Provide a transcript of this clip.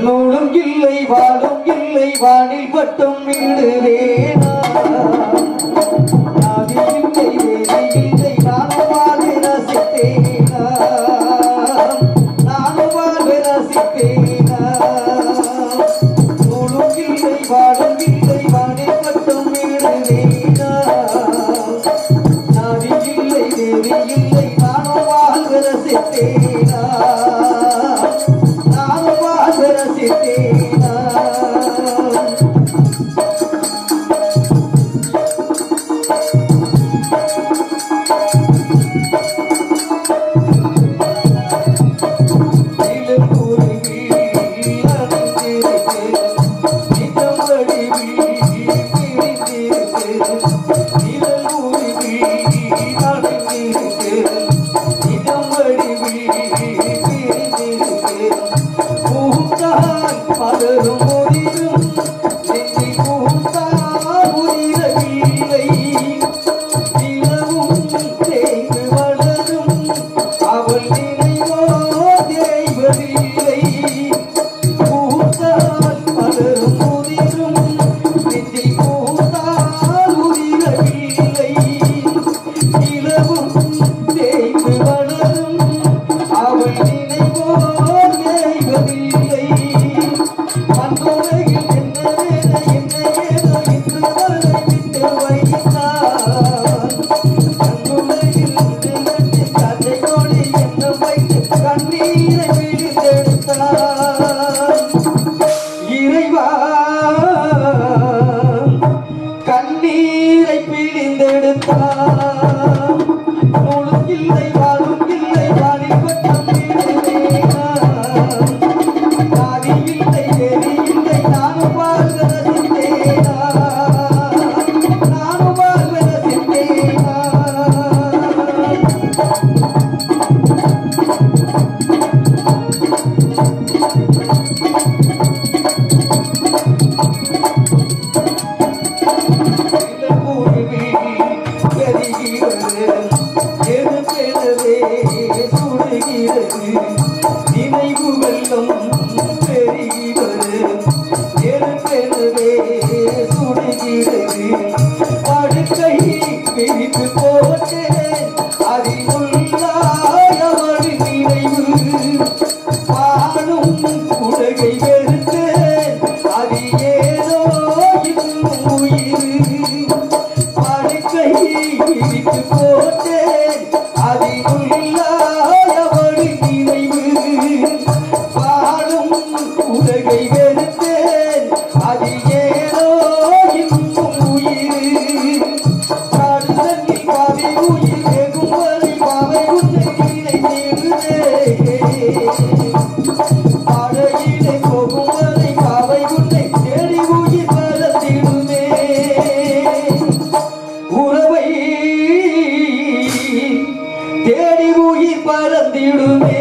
நூலும் இல்லை வாழும் இல்லை வானில் பட்டும் விடுவேனா நாதி இல்லை வேதி இல்லை நானும் வாழ்வை ரசித்தேனா நானும் வாழ்வை ரசித்தேனா நூலும் இல்லை வாழும் இல்லை வானில் பட்டும் விடுவேனா நாதி இல்லை வேதி இல்லை நானும் வாழ்வை ரசித்தேனா கண்ணீரை பிழிந்தெடுத்தான் நூலும் இல்லை வாழும் இல்லை வானில் பட்டம் விடுவேனா நாதி இல்லை வேதி இல்லை நானும் வாழ்க ரசித்தேனா நானும் வாழ்க ரசித்தேனா நினைவு வெள்ளம் பெருகிறது நெருப்பெனவே சுடுகிறது படுக்கை பிரித்து போட்டேன் அறிவுள்ளாயவள் நினைவு பாடும் குடகை வெறுத்தேன் அது ஏதோ இன்னும் உயிர் படுக்கை பிரித்து போட்டேன் அறிவுள்ளாயவள் நினைவு பாடும் உலகை வெறுத்தேன் அது ஏதோ இன்னும் உயிர் காடு தண்ணி பாவை உயிர் வேகும் வரை பாவை உன்னை நினைத்தேடுதே பாடையிலே போகும் வரை பாவை உன்னை தேடி உயிர் பறந்திடுமே உறவை தேடி உயிர் பறந்திடுமே